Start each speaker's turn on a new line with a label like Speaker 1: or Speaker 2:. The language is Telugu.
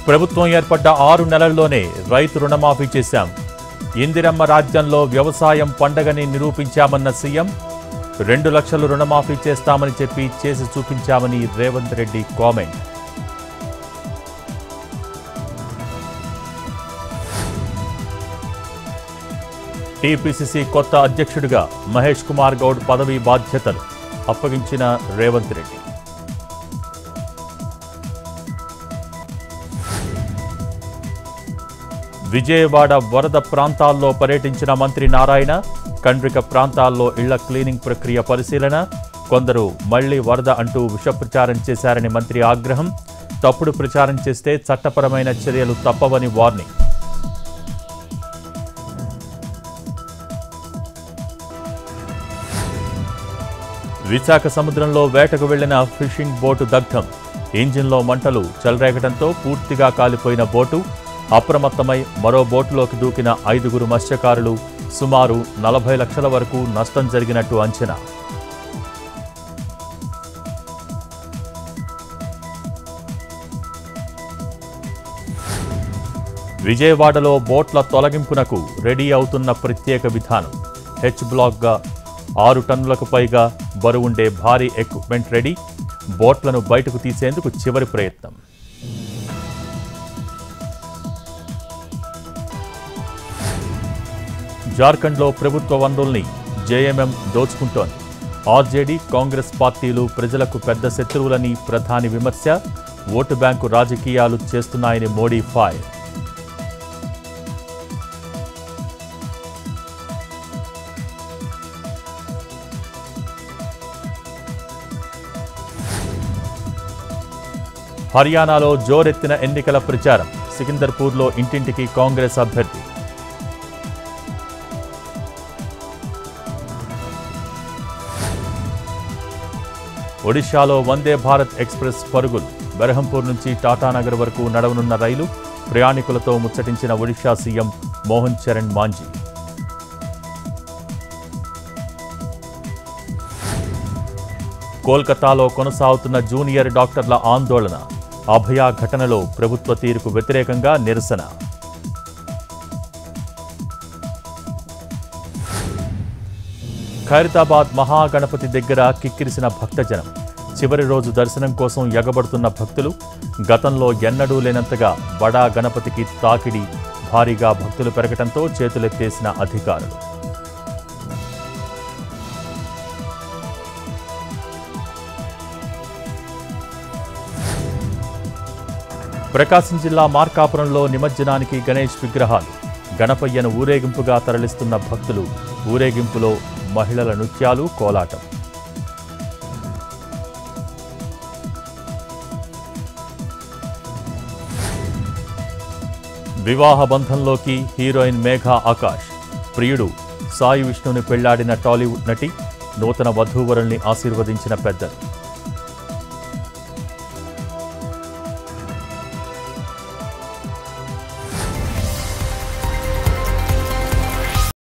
Speaker 1: ప్రభుత్వం ఏర్పడ్డ 6 నెలల్లోనే రైతు రుణమాఫీ చేశాం. ఇందిరమ్మ రాజ్యంలో వ్యవసాయం పండగని నిరూపించామన్న సీఎం. 2 లక్షలు రుణమాఫీ చేస్తామని చెప్పి చేసి చూపించామని రేవంత్ రెడ్డి కామెంట్. టీపీసీసీ కొత్త అధ్యక్షుడిగా మహేష్ కుమార్ గౌడ్ పదవీ బాధ్యతలు అప్పగించిన రేవంత్ రెడ్డి. విజయవాడ వరద ప్రాంతాల్లో పర్యటించిన మంత్రి నారాయణ. కండ్రిక ప్రాంతాల్లో ఇళ్ల క్లీనింగ్ ప్రక్రియ పరిశీలన. కొందరు మళ్లీ వరద అంటూ విష ప్రచారం చేశారని మంత్రి ఆగ్రహం. తప్పుడు ప్రచారం చేస్తే చట్టపరమైన చర్యలు తప్పవని వార్నింగ్. విశాఖ సముద్రంలో వేటకు వెళ్లిన ఫిషింగ్ బోటు దగ్ధం. ఇంజిన్లో మంటలు చెలరేగడంతో పూర్తిగా కాలిపోయిన బోటు. అప్రమత్తమై మరో బోటులోకి దూకిన 5గురు మత్స్యకారులు. సుమారు 40 లక్షల వరకు నష్టం జరిగినట్టు అంచనా. విజయవాడలో బోట్ల తొలగింపునకు రెడీ అవుతున్న ప్రత్యేక విధానం. హెచ్ బ్లాక్గా 6 టన్నులకు పైగా బరువుండే భారీ ఎక్విప్మెంట్ రెడీ. బోట్లను బయటకు తీసేందుకు చివరి ప్రయత్నం. జార్ఖండ్లో ప్రభుత్వ వనరుల్ని జేఎంఎం దోచుకుంటోంది. ఆర్జేడీ, కాంగ్రెస్ పార్టీలు ప్రజలకు పెద్ద శత్రువులని ప్రధాని విమర్శ. ఓటు బ్యాంకు రాజకీయాలు చేస్తున్నాయని మోడీ ఫైర్. హర్యానాలో జోరెత్తిన ఎన్నికల ప్రచారం. సికిందర్పూర్లో ఇంటింటికి కాంగ్రెస్ అభ్యర్థి. ఒడిశాలో వందే భారత్ ఎక్స్ప్రెస్ పరుగులు. బెరహంపూర్ నుంచి టాటానగర్ వరకు నడవనున్న రైలు. ప్రయాణికులతో ముచ్చటించిన ఒడిశా సీఎం మోహన్ చరణ్ మాంజీ. కోల్కతాలో కొనసాగుతున్న జూనియర్ డాక్టర్ల ఆందోళన. అభయ ఘటనలో ప్రభుత్వ తీరుకు వ్యతిరేకంగా నిరసన. ఖైరతాబాద్ మహాగణపతి దగ్గర కిక్కిరిసిన భక్తజనం. చివరి రోజు దర్శనం కోసం ఎగబడుతున్న భక్తులు. గతంలో ఎన్నడూ లేనంతగా బడా గణపతికి తాకిడి. భారీగా భక్తులు పెరగడంతో చేతులెత్తేసిన అధికారులు. ప్రకాశం జిల్లా మార్కాపురంలో నిమజ్జనానికి గణేష్ విగ్రహాలు. గణపయ్యను ఊరేగింపుగా తరలిస్తున్న భక్తులు. ఊరేగింపులో మహిళల నృత్యాలు, కోలాటం. వివాహ బంధంలోకి హీరోయిన్ మేఘా ఆకాష్. ప్రియుడు సాయి విష్ణుని పెళ్లాడిన టాలీవుడ్ నటి. నూతన వధూవరుల్ని ఆశీర్వదించిన పెద్దలు.